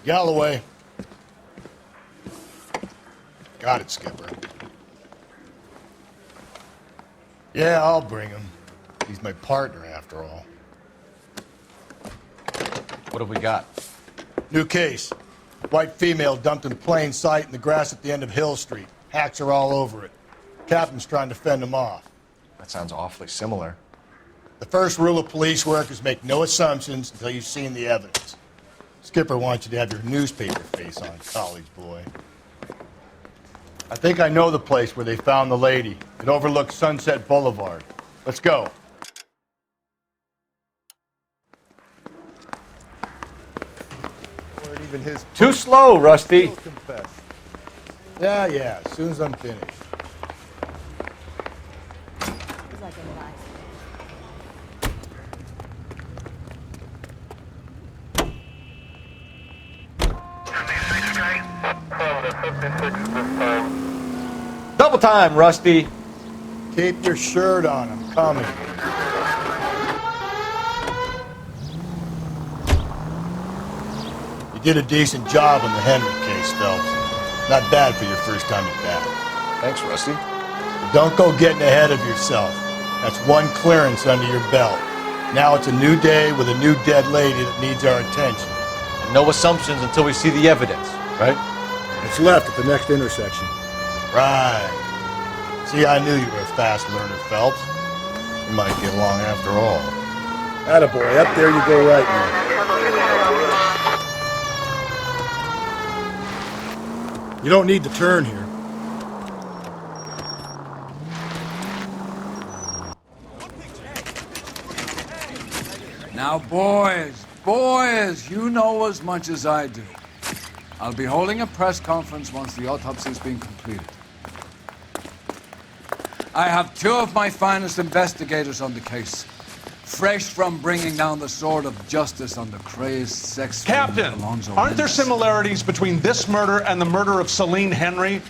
Galloway. Got it, Skipper. Yeah, I'll bring him. He's my partner, after all. What have we got? New case. White female dumped in plain sight in the grass at the end of Hill Street. Hacks are all over it. Captain's trying to fend him off. That sounds awfully similar. The first rule of police work is make no assumptions until you've seen the evidence. Skipper wants you to have your newspaper face on, college boy. I think I know the place where they found the lady. It overlooks Sunset Boulevard. Let's go. Even his Too slow, Rusty. Yeah, as soon as I'm finished. Double time, Rusty. Keep your shirt on, I'm coming. You did a decent job on the Henry case, Phelps. Not bad for your first time at bat. Thanks, Rusty. But don't go getting ahead of yourself. That's one clearance under your belt. Now it's a new day with a new dead lady that needs our attention. And no assumptions until we see the evidence, right? It's left at the next intersection. Right. See, I knew you were a fast learner, Phelps. We might get along after all. Attaboy, up there you go right now. You don't need to turn here. Now, boys, you know as much as I do. I'll be holding a press conference once the autopsy's been completed. I have two of my finest investigators on the case, fresh from bringing down the sword of justice on the crazed sex Captain, aren't there similarities between this murder and the murder of Celine Henry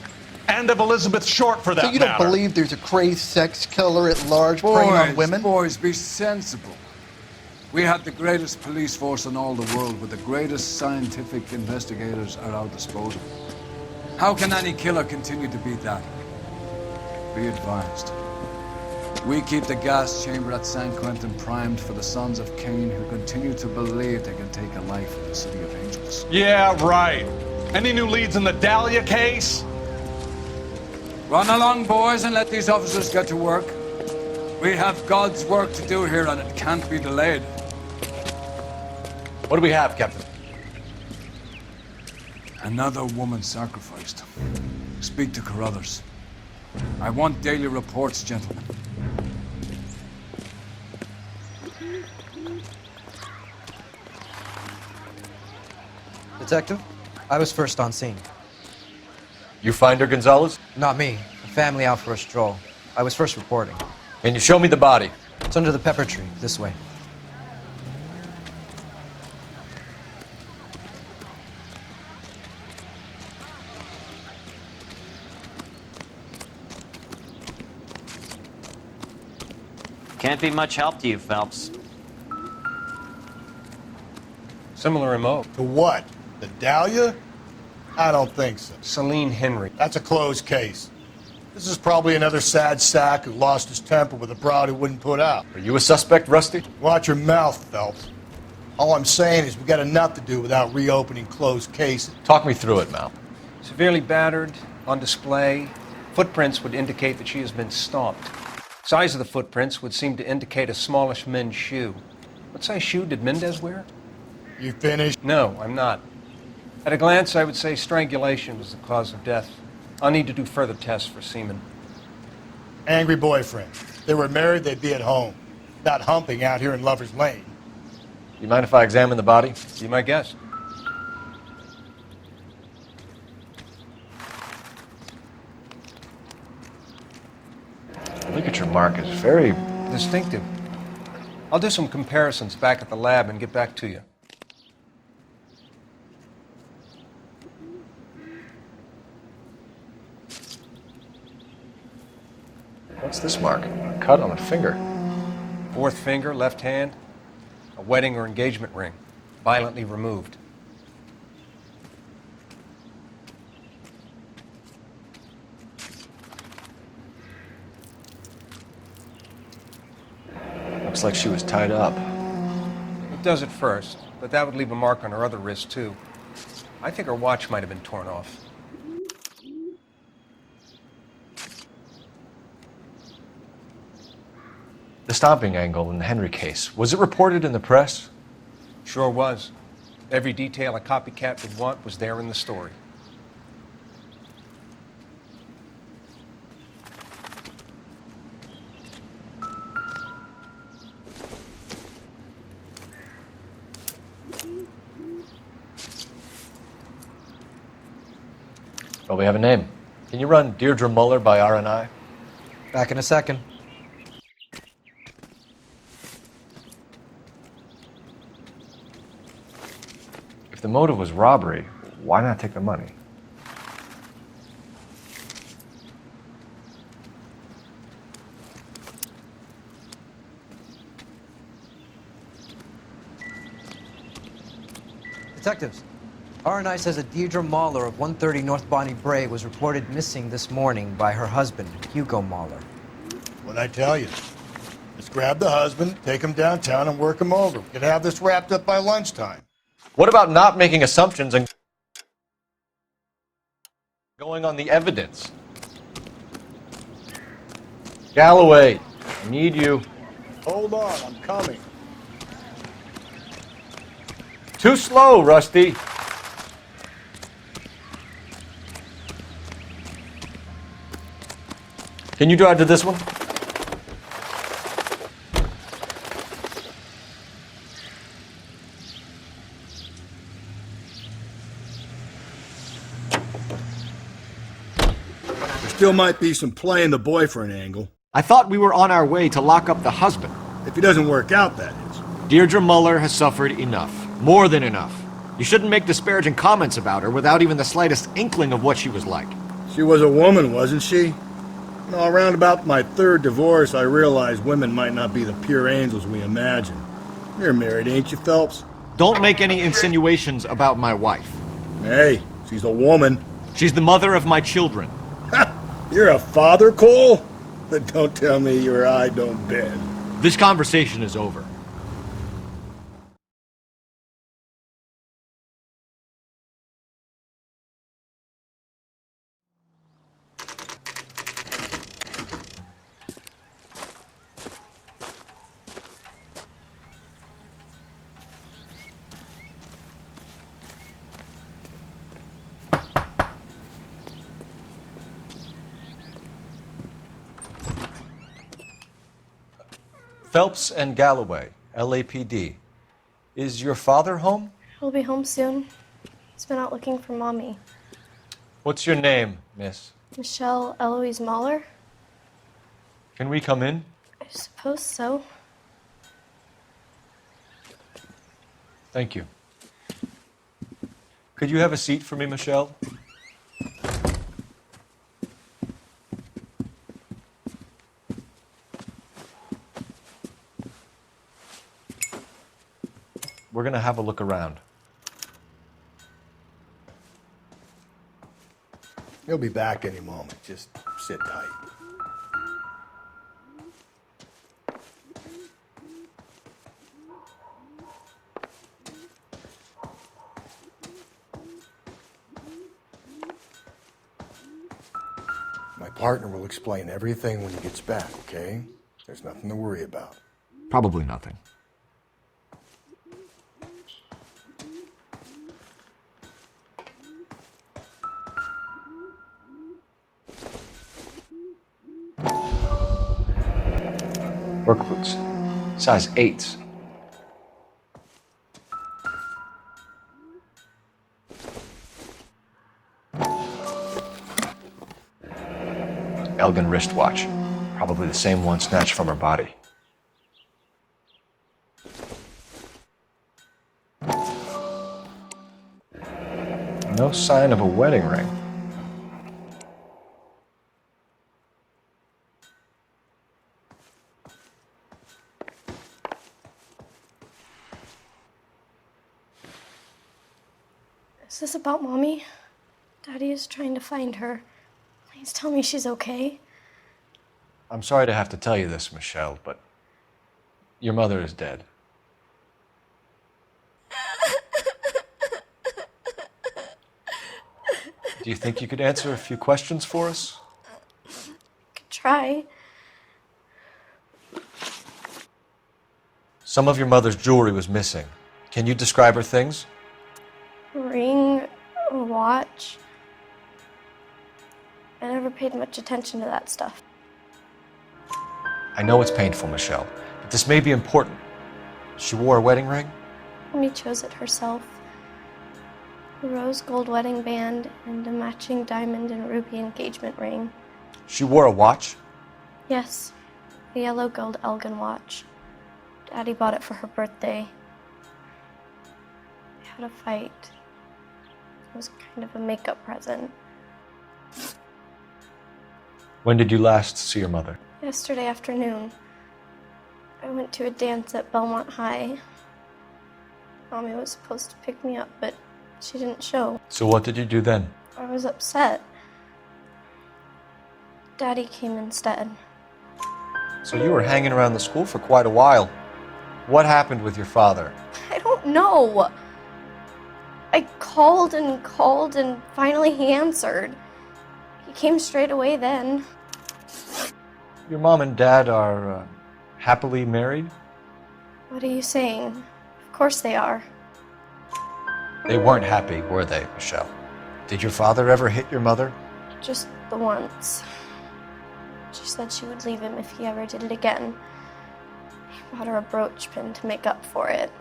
and of Elizabeth Short, for that So you don't matter? believe there's a crazed sex killer at large preying on women? Boys, be sensible. We have the greatest police force in all the world, with the greatest scientific investigators at our disposal. How can any killer continue to beat that? Be advised. We keep the gas chamber at San Quentin primed for the sons of Cain who continue to believe they can take a life in the City of Angels. Yeah, right. Any new leads in the Dahlia case? Run along, boys, and let these officers get to work. We have God's work to do here, and it can't be delayed. What do we have, Captain? Another woman sacrificed. Speak to Carruthers. I want daily reports, gentlemen. Detective, I was first on scene. You find her, Gonzalez? Not me. A family out for a stroll. I was first reporting. Can you show me the body? It's under the pepper tree, this way. Can't be much help to you, Phelps. Similar MO. To what? The Dahlia? I don't think so. Celine Henry. That's a closed case. This is probably another sad sack who lost his temper with a broad he wouldn't put out. Are you a suspect, Rusty? Watch your mouth, Phelps. All I'm saying is we got enough to do without reopening closed cases. Talk me through it, Mal. Severely battered, on display. Footprints would indicate that she has been stomped. Size of the footprints would seem to indicate a smallish men's shoe. What size shoe did Mendez wear? You finished? No, I'm not. At a glance, I would say strangulation was the cause of death. I'll need to do further tests for semen. Angry boyfriend. If they were married, they'd be at home. Not humping out here in Lover's Lane. You mind if I examine the body? Be my guest. Look at your mark. It's very... Distinctive. I'll do some comparisons back at the lab and get back to you. What's this mark? A cut on a finger. Fourth finger, left hand, a wedding or engagement ring, violently removed. Looks like she was tied up. It does at first, but that would leave a mark on her other wrist, too. I think her watch might have been torn off. The stomping angle in the Henry case, was it reported in the press? Sure was. Every detail a copycat would want was there in the story. Well, we have a name. Can you run Deirdre Muller by RNI? Back in a second. If the motive was robbery, why not take the money? Detectives, RNI says that Deirdre Mahler of 130 North Bonnie Bray was reported missing this morning by her husband, Hugo Mahler. What'd I tell you? Let's grab the husband, take him downtown, and work him over. We could have this wrapped up by lunchtime. What about not making assumptions and going on the evidence? Galloway, I need you. Hold on, I'm coming. Too slow, Rusty. Can you drive to this one? Still might be some playing the boyfriend angle. I thought we were on our way to lock up the husband. If he doesn't work out, that is. Deirdre Muller has suffered enough. More than enough. You shouldn't make disparaging comments about her without even the slightest inkling of what she was like. She was a woman, wasn't she? No, around about my third divorce, I realized women might not be the pure angels we imagine. You're married, ain't you, Phelps? Don't make any insinuations about my wife. Hey, she's a woman. She's the mother of my children. You're a father, Cole? But don't tell me your eye don't bend. This conversation is over. Phelps and Galloway, LAPD. Is your father home? He'll be home soon. He's been out looking for Mommy. What's your name, miss? Michelle Eloise Mahler? Can we come in? I suppose so. Thank you. Could you have a seat for me, Michelle? We're going to have a look around. He'll be back any moment. Just sit tight. My partner will explain everything when he gets back, okay? There's nothing to worry about. Probably nothing. Work boots. Size 8s. Elgin wristwatch. Probably the same one snatched from her body. No sign of a wedding ring. Is this about Mommy? Daddy is trying to find her. Please tell me she's okay. I'm sorry to have to tell you this, Michelle, but your mother is dead. Do you think you could answer a few questions for us? Could try. Some of your mother's jewelry was missing. Can you describe her things? A ring, a watch. I never paid much attention to that stuff. I know it's painful, Michelle, but this may be important. She wore a wedding ring? Mommy chose it herself. A rose gold wedding band and a matching diamond and ruby engagement ring. She wore a watch? Yes, a yellow gold Elgin watch. Daddy bought it for her birthday. We had a fight. It was kind of a makeup present. When did you last see your mother? Yesterday afternoon, I went to a dance at Belmont High. Mommy was supposed to pick me up, but she didn't show. So what did you do then? I was upset. Daddy came instead. So you were hanging around the school for quite a while. What happened with your father? I don't know. I called and finally he answered. He came straight away then. Your mom and dad are happily married? What are you saying? Of course they are. They weren't happy, were they, Michelle? Did your father ever hit your mother? Just the once. She said she would leave him if he ever did it again. He bought her a brooch pin to make up for it.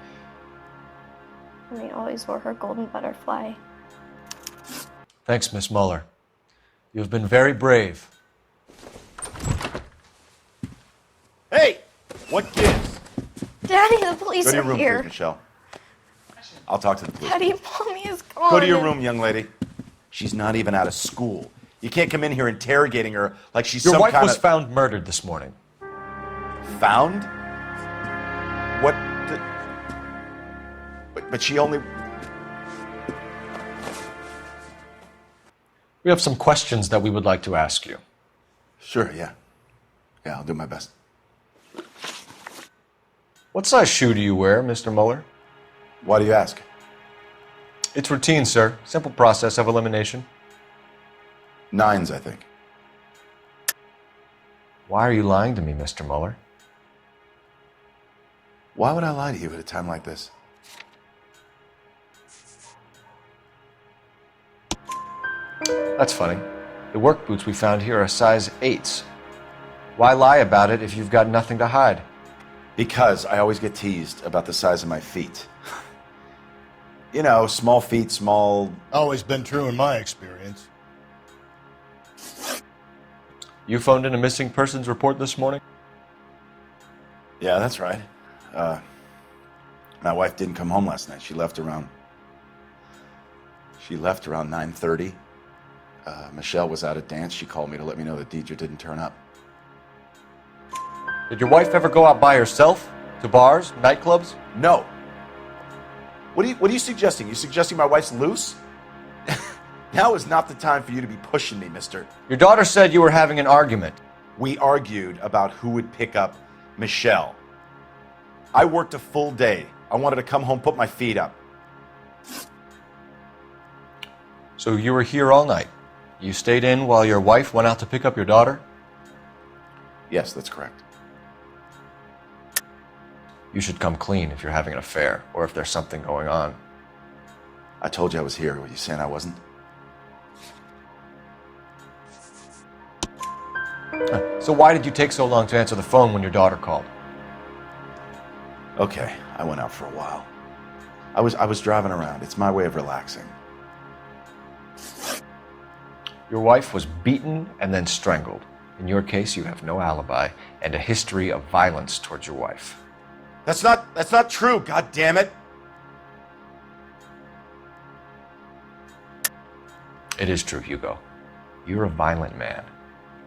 And he always wore her golden butterfly. Thanks, Miss Muller. You have been very brave. Hey! What gives? Daddy, the police Go to your are room, here. please, Michelle. I'll talk to the police. Daddy, Mommy is gone. Go to your room, young lady. She's not even out of school. You can't come in here interrogating her like she's Your some wife kind was of... found murdered this morning. Found? What? But she only... We have some questions that we would like to ask you. Sure, yeah. Yeah, I'll do my best. What size shoe do you wear, Mr. Muller? Why do you ask? It's routine, sir. Simple process of elimination. 9s, I think. Why are you lying to me, Mr. Muller? Why would I lie to you at a time like this? That's funny. The work boots we found here are size 8s. Why lie about it if you've got nothing to hide? Because I always get teased about the size of my feet. You know, small feet, small... Always been true in my experience. You phoned in a missing persons report this morning? Yeah, that's right. My wife didn't come home last night. She left around 9:30. Michelle was out at dance. She called me to let me know that Deidre didn't turn up. Did your wife ever go out by herself? To bars, nightclubs? No. What are you suggesting? You suggesting my wife's loose? Now is not the time for you to be pushing me, mister. Your daughter said you were having an argument. We argued about who would pick up Michelle. I worked a full day. I wanted to come home, put my feet up. So you were here all night? You stayed in while your wife went out to pick up your daughter? Yes, that's correct. You should come clean if you're having an affair, or if there's something going on. I told you I was here. Were you saying I wasn't? So why did you take so long to answer the phone when your daughter called? Okay, I went out for a while. I was driving around. It's my way of relaxing. Your wife was beaten and then strangled. In your case, you have no alibi and a history of violence towards your wife. That's not true, god damn it. It is true, Hugo. You're a violent man.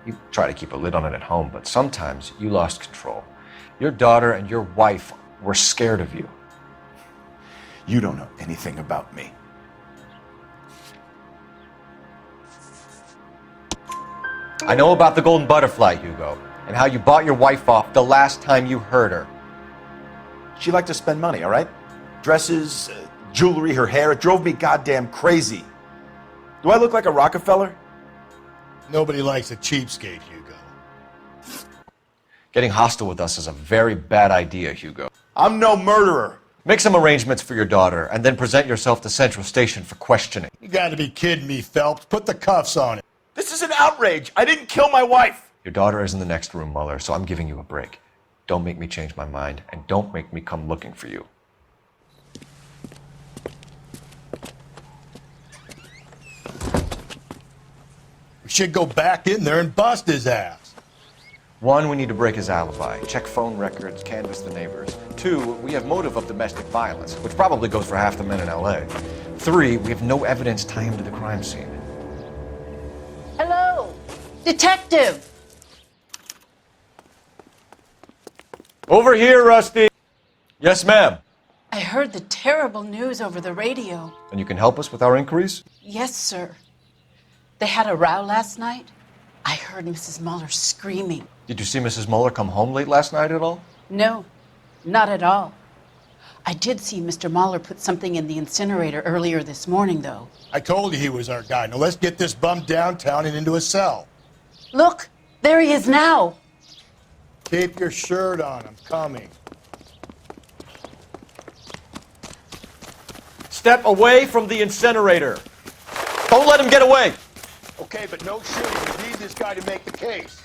You try to keep a lid on it at home, but sometimes you lost control. Your daughter and your wife were scared of you. You don't know anything about me. I know about the golden butterfly, Hugo, and how you bought your wife off the last time you heard her. She liked to spend money, all right? Dresses, jewelry, her hair. It drove me goddamn crazy. Do I look like a Rockefeller? Nobody likes a cheapskate, Hugo. Getting hostile with us is a very bad idea, Hugo. I'm no murderer. Make some arrangements for your daughter, and then present yourself to Central Station for questioning. You gotta be kidding me, Phelps. Put the cuffs on it. This is an outrage. I didn't kill my wife. Your daughter is in the next room, Mueller, so I'm giving you a break. Don't make me change my mind, and don't make me come looking for you. We should go back in there and bust his ass. 1, we need to break his alibi. Check phone records, canvass the neighbors. 2, we have motive of domestic violence, which probably goes for half the men in LA. 3, we have no evidence tying him to the crime scene. Hello, detective. Over here, Rusty. Yes, ma'am. I heard the terrible news over the radio. And you can help us with our inquiries? Yes, sir. They had a row last night. I heard Mrs. Mueller screaming. Did you see Mrs. Mueller come home late last night at all? No, not at all. I did see Mr. Mueller put something in the incinerator earlier this morning, though. I told you he was our guy. Now let's get this bum downtown and into a cell. Look, there he is now. Keep your shirt on. I'm coming. Step away from the incinerator. Don't let him get away. Okay, but no shooting. We need this guy to make the case.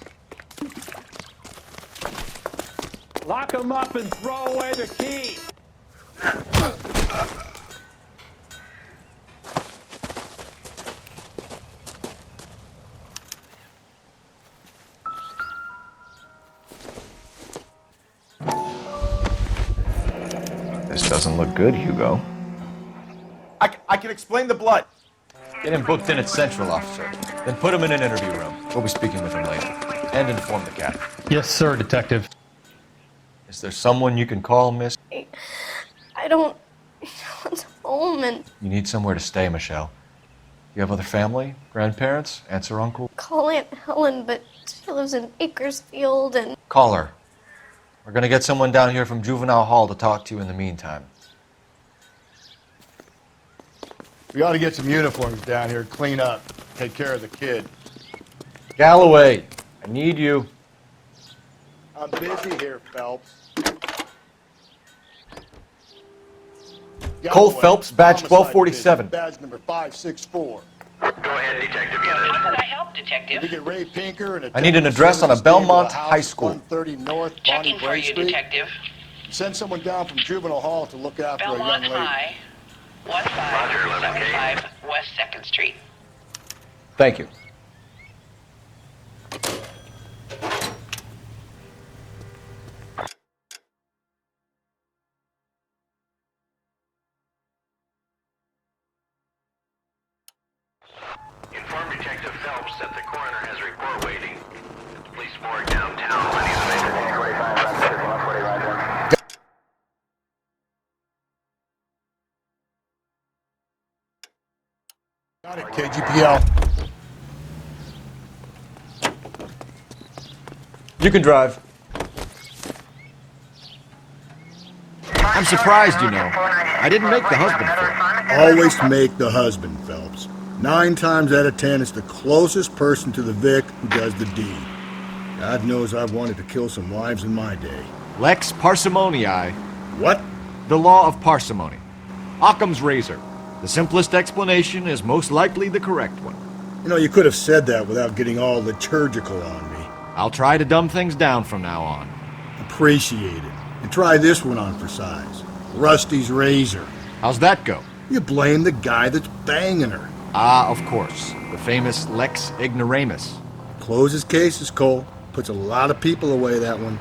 Lock him up and throw away the key. This doesn't look good, Hugo. I can explain the blood. Get him booked in at Central, officer. Then put him in an interview room. We'll be speaking with him later. And inform the captain. Yes, sir, detective. Is there someone you can call, miss? I don't want home and You need somewhere to stay, Michelle. You have other family? Grandparents? Aunts or uncle? call Aunt Helen, but she lives in Bakersfield and Call her. We're gonna get someone down here from Juvenile Hall to talk to you in the meantime. We ought to get some uniforms down here, clean up, take care of the kid. Galloway, I need you. I'm busy here, Phelps. Cole Galloway, Phelps, badge homicide 1247. division, Badge number 564. Go ahead, Detective. How can I help, detective? We get Ray Pinker and I need an address on a Belmont High School. 130 North Bonnie Bray Street. detective. Send someone down from Juvenile Hall to look after a young lady. 1575 West 2nd Street. Thank you. Inform Detective Phelps that the coroner has a report waiting at the police morgue downtown. Money's available. Got it, KGPL. You can drive. I'm surprised, you know. I didn't make the husband film. Always make the husband, Phelps. 9 times out of 10, it's the closest person to the Vic who does the deed. God knows I've wanted to kill some wives in my day. Lex parsimoniae. What? The law of parsimony. Occam's razor. The simplest explanation is most likely the correct one. You know, you could have said that without getting all liturgical on me. I'll try to dumb things down from now on. Appreciate it. And try this one on for size. Rusty's razor. How's that go? You blame the guy that's banging her. Ah, of course. The famous Lex Ignoramus. Closes cases, Cole. Puts a lot of people away, that one.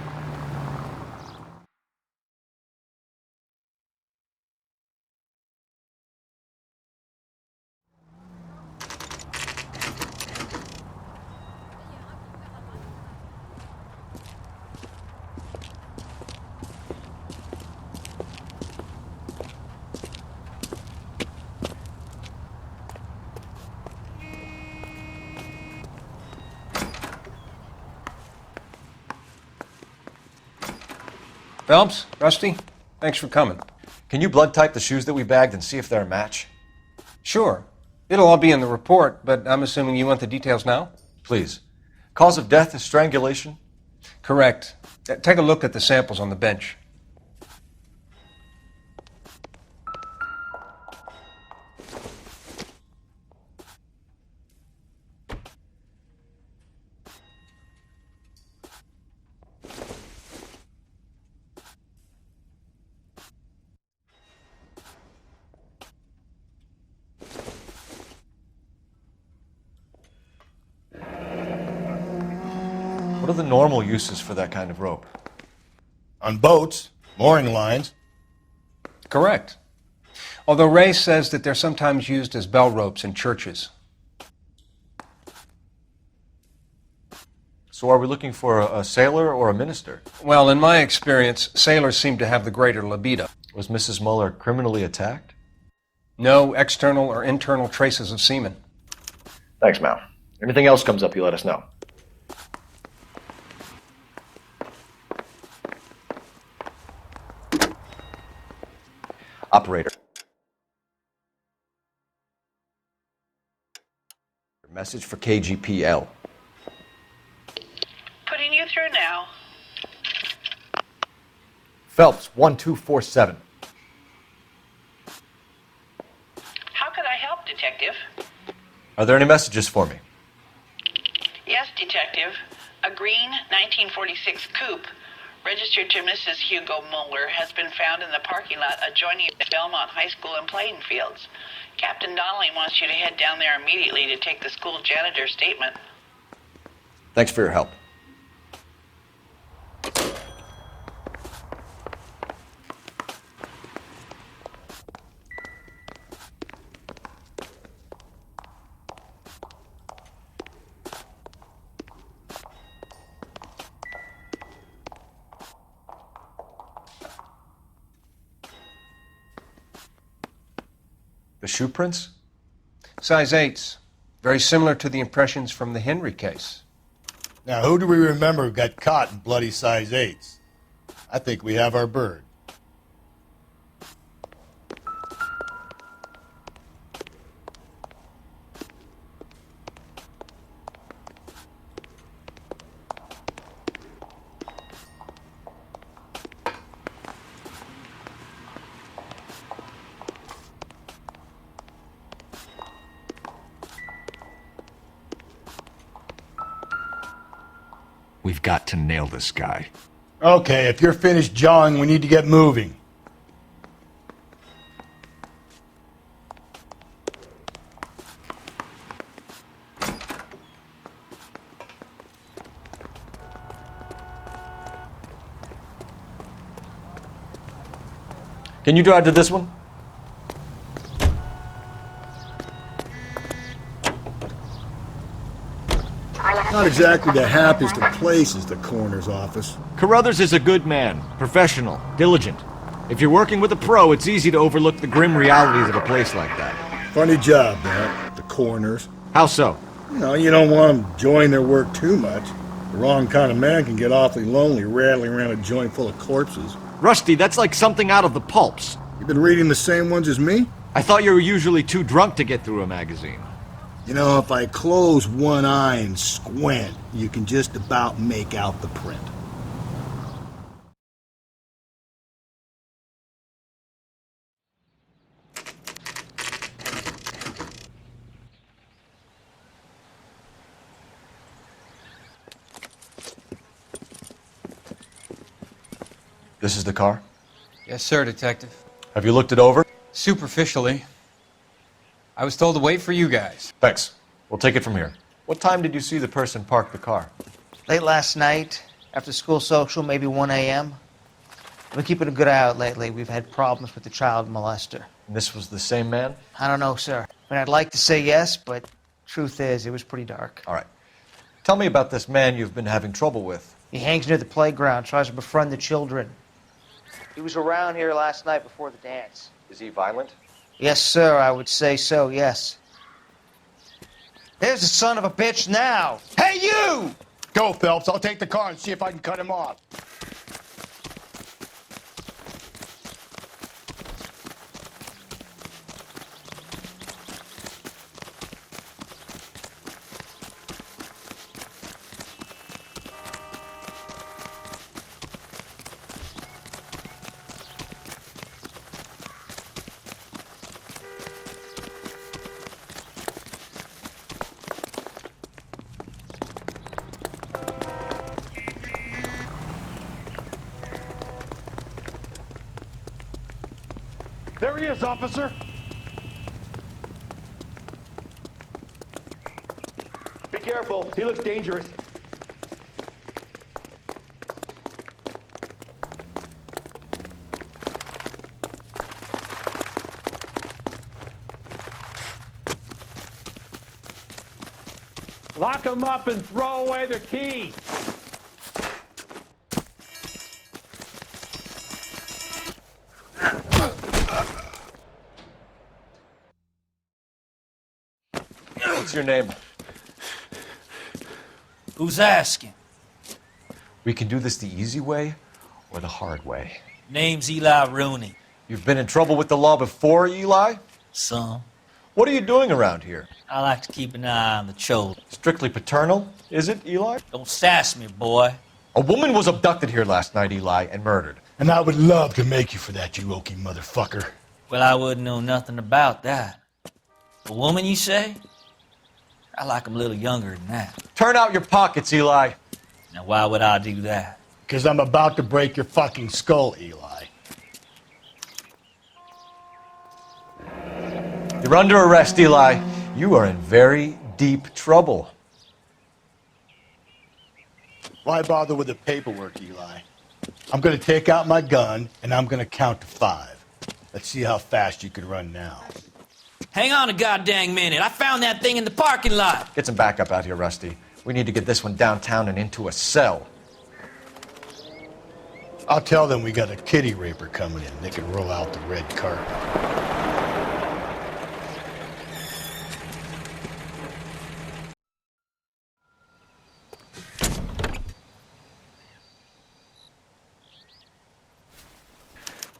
Phelps, Rusty, thanks for coming. Can you blood type the shoes that we bagged and see if they're a match? Sure. It'll all be in the report, but I'm assuming you want the details now? Please. Cause of death is strangulation? Correct. Take a look at the samples on the bench. What are the normal uses for that kind of rope? On boats, mooring lines. Correct. Although Ray says that they're sometimes used as bell ropes in churches. So are we looking for a sailor or a minister? Well, in my experience, sailors seem to have the greater libido. Was Mrs. Muller criminally attacked? No external or internal traces of semen. Thanks, Mal. Anything else comes up, you let us know. Operator. Message for KGPL. Putting you through now. Phelps, 1247. How could I help, Detective? Are there any messages for me? Yes, Detective. A green 1946 coupe, registered to Mrs. Hugo Muller, has been found in the parking lot adjoining the Belmont High School and playing fields. Captain Donnelly wants you to head down there immediately to take the school janitor's statement. Thanks for your help. The shoe prints? Size 8s. Very similar to the impressions from the Henry case. Now, who do we remember got caught in bloody size 8s? I think we have our bird. We've got to nail this guy. Okay, if you're finished jawing, we need to get moving. Can you drive to this one? Not exactly the happiest of places, the coroner's office. Carruthers is a good man, professional, diligent. If you're working with a pro, it's easy to overlook the grim realities of a place like that. Funny job, that, the coroner's. How so? You don't want them enjoying their work too much. The wrong kind of man can get awfully lonely rattling around a joint full of corpses. Rusty, that's like something out of the pulps. You been reading the same ones as me? I thought you were usually too drunk to get through a magazine. If I close one eye and squint, you can just about make out the print. This is the car? Yes, sir, Detective. Have you looked it over? Superficially. I was told to wait for you guys. Thanks. We'll take it from here. What time did you see the person park the car? Late last night, after school social, maybe 1 a.m. We've been keeping a good eye out lately. We've had problems with the child molester. And this was the same man? I don't know, sir. I mean, I'd like to say yes, but truth is, it was pretty dark. All right. Tell me about this man you've been having trouble with. He hangs near the playground, tries to befriend the children. He was around here last night before the dance. Is he violent? Yes, sir, I would say so, yes. There's the son of a bitch now. Hey, you! Go, Phelps. I'll take the car and see if I can cut him off. There he is, officer. Be careful. He looks dangerous. Lock him up and throw away the key. What's your name? Who's asking? We can do this the easy way or the hard way. Name's Eli Rooney. You've been in trouble with the law before, Eli? Some. What are you doing around here? I like to keep an eye on the children. Strictly paternal, is it, Eli? Don't sass me, boy. A woman was abducted here last night, Eli, and murdered. And I would love to make you for that, you oaky motherfucker. Well, I wouldn't know nothing about that. A woman, you say? I like 'em a little younger than that. Turn out your pockets, Eli. Now, why would I do that? Because I'm about to break your fucking skull, Eli. You're under arrest, Eli. You are in very deep trouble. Why bother with the paperwork, Eli? I'm going to take out my gun, and I'm going to count to 5. Let's see how fast you can run now. Hang on a goddamn minute. I found that thing in the parking lot. Get some backup out here, Rusty. We need to get this one downtown and into a cell. I'll tell them we got a kitty raper coming in. They can roll out the red carpet.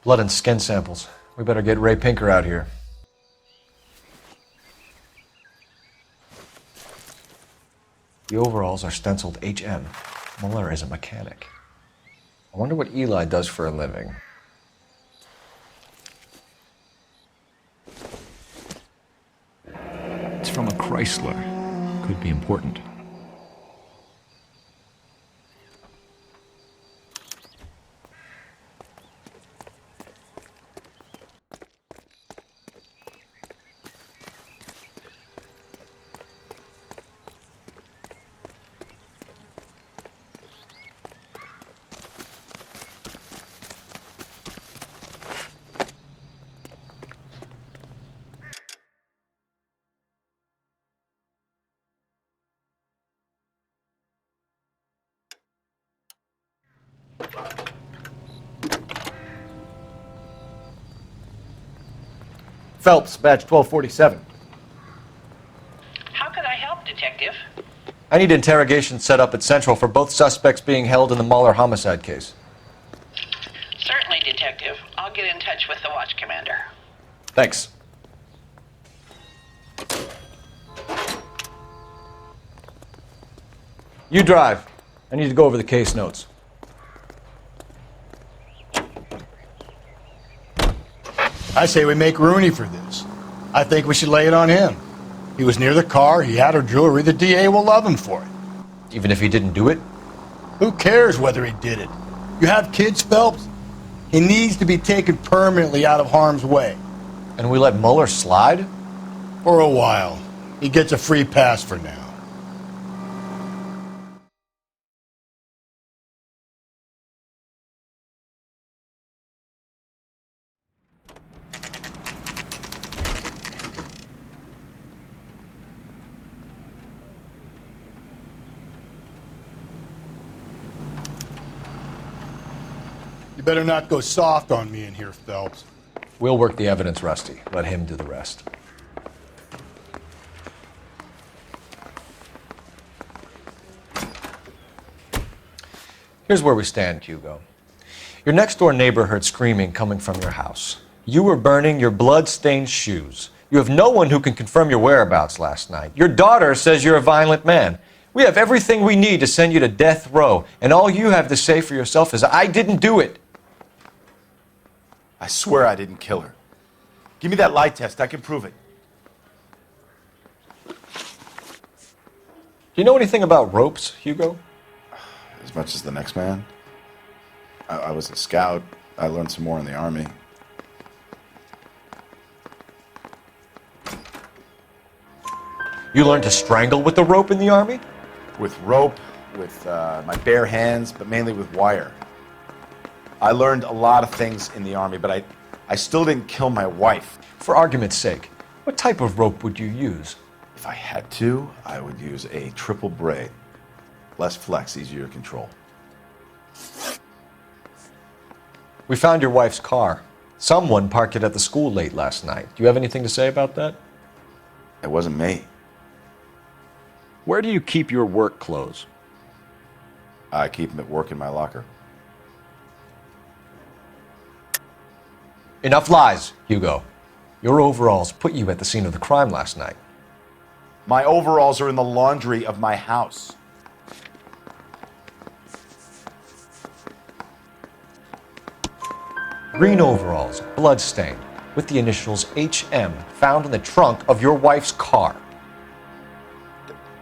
Blood and skin samples. We better get Ray Pinker out here. The overalls are stenciled HM. Muller is a mechanic. I wonder what Eli does for a living. It's from a Chrysler. Could be important. Phelps, badge 1247. How could I help, Detective? I need interrogation set up at Central for both suspects being held in the Muller homicide case. Certainly, Detective. I'll get in touch with the watch commander. Thanks. You drive. I need to go over the case notes. I say we make Rooney for this. I think we should lay it on him. He was near the car, he had her jewelry, the DA will love him for it. Even if he didn't do it? Who cares whether he did it? You have kids, Phelps? He needs to be taken permanently out of harm's way. And we let Mueller slide? For a while. He gets a free pass for now. You better not go soft on me in here, Phelps. We'll work the evidence, Rusty. Let him do the rest. Here's where we stand, Hugo. Your next-door neighbor heard screaming coming from your house. You were burning your blood-stained shoes. You have no one who can confirm your whereabouts last night. Your daughter says you're a violent man. We have everything we need to send you to death row, and all you have to say for yourself is, I didn't do it. I swear I didn't kill her. Give me that lie test. I can prove it. Do you know anything about ropes, Hugo? As much as the next man. I was a scout. I learned some more in the Army. You learned to strangle with the rope in the Army? With rope, with my bare hands, but mainly with wire. I learned a lot of things in the Army, but I still didn't kill my wife. For argument's sake, what type of rope would you use? If I had to, I would use a triple braid. Less flex, easier to control. We found your wife's car. Someone parked it at the school late last night. Do you have anything to say about that? It wasn't me. Where do you keep your work clothes? I keep them at work in my locker. Enough lies, Hugo. Your overalls put you at the scene of the crime last night. My overalls are in the laundry of my house. Green overalls, bloodstained, with the initials HM found in the trunk of your wife's car.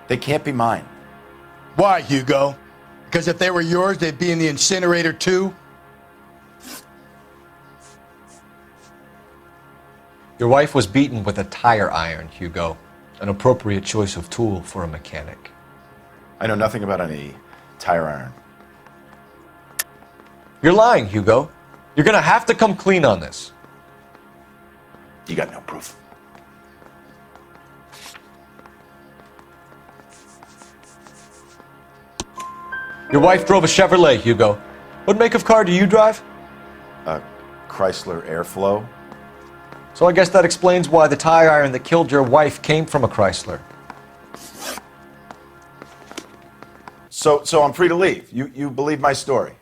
They can't be mine. Why, Hugo? Because if they were yours, they'd be in the incinerator too? Your wife was beaten with a tire iron, Hugo. An appropriate choice of tool for a mechanic. I know nothing about any tire iron. You're lying, Hugo. You're gonna have to come clean on this. You got no proof. Your wife drove a Chevrolet, Hugo. What make of car do you drive? A Chrysler Airflow. So I guess that explains why the tire iron that killed your wife came from a Chrysler. So I'm free to leave. You believe my story?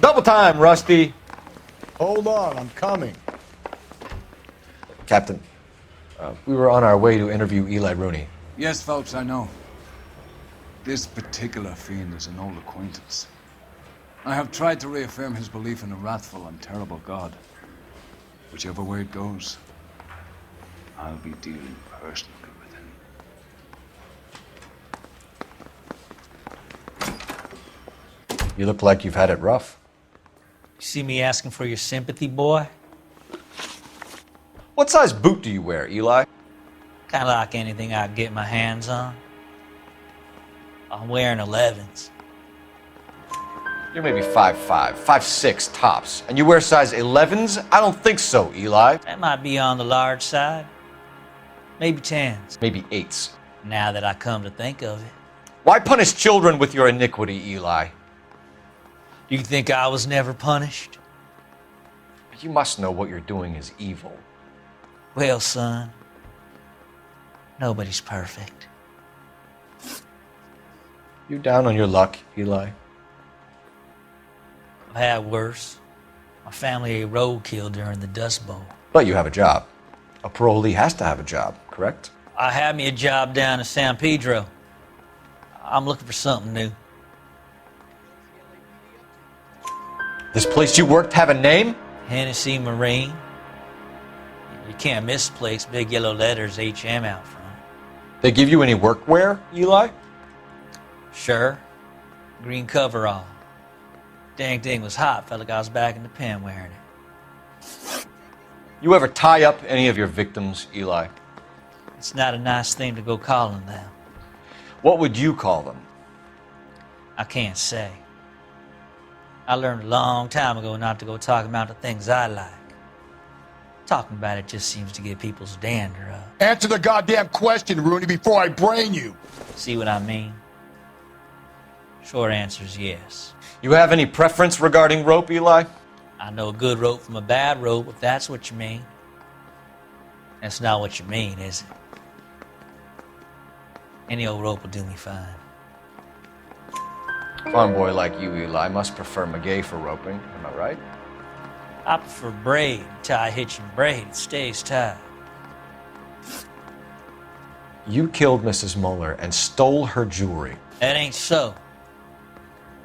Double time, Rusty. Hold on, I'm coming. Captain, we were on our way to interview Eli Rooney. Yes, Phelps, I know. This particular fiend is an old acquaintance. I have tried to reaffirm his belief in a wrathful and terrible God. Whichever way it goes, I'll be dealing personally with him. You look like you've had it rough. You see me asking for your sympathy, boy? What size boot do you wear, Eli? Kind of like anything I can get my hands on. I'm wearing 11s. You're maybe 5'5", 5'6" tops, and you wear size 11s? I don't think so, Eli. That might be on the large side. Maybe 10s. Maybe 8s. Now that I come to think of it. Why punish children with your iniquity, Eli? Do you think I was never punished? You must know what you're doing is evil. Well, son, nobody's perfect. You down on your luck, Eli? I've had worse. My family ate roadkill during the Dust Bowl. But you have a job. A parolee has to have a job, correct? I had me a job down in San Pedro. I'm looking for something new. This place you worked have a name? Hennessy Marine. You can't misplace big yellow letters HM out front. They give you any workwear, Eli? Sure. Green coverall. Dang thing was hot. Felt like I was back in the pen wearing it. You ever tie up any of your victims, Eli? It's not a nice thing to go calling them. What would you call them? I can't say. I learned a long time ago not to go talking about the things I like. Talking about it just seems to get people's dander up. Answer the goddamn question, Rooney, before I brain you. See what I mean? Short answer is yes. You have any preference regarding rope, Eli? I know a good rope from a bad rope, if that's what you mean. That's not what you mean, is it? Any old rope will do me fine. A farm boy like you, Eli, must prefer Magay for roping. Am I right? I prefer braid, tie, hitch, and braid. It stays tied. You killed Mrs. Muller and stole her jewelry. That ain't so.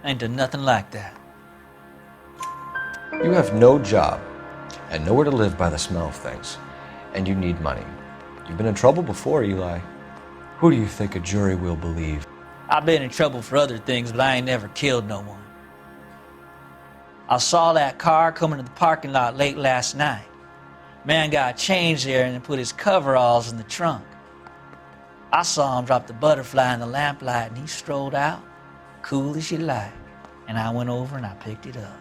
I ain't done nothing like that. You have no job and nowhere to live by the smell of things, and you need money. You've been in trouble before, Eli. Who do you think a jury will believe? I've been in trouble for other things, but I ain't never killed no one. I saw that car coming to the parking lot late last night. Man got changed there and then put his coveralls in the trunk. I saw him drop the butterfly in the lamplight and he strolled out, cool as you like. And I went over and I picked it up.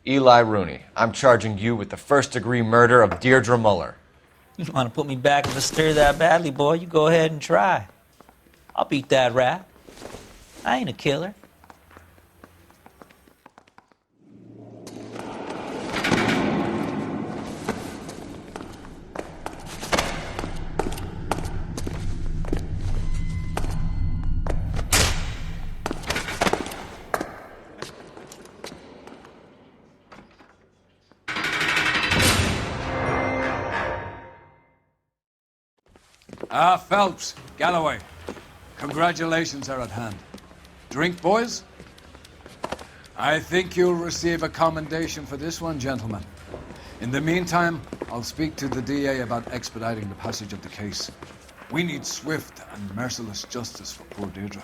Eli Rooney, I'm charging you with the first-degree murder of Deirdre Muller. You want to put me back in the stir that badly, boy? You go ahead and try. I'll beat that rap. I ain't a killer. Phelps, Galloway, congratulations are at hand. Drink, boys? I think you'll receive a commendation for this one, gentlemen. In the meantime, I'll speak to the DA about expediting the passage of the case. We need swift and merciless justice for poor Deirdre.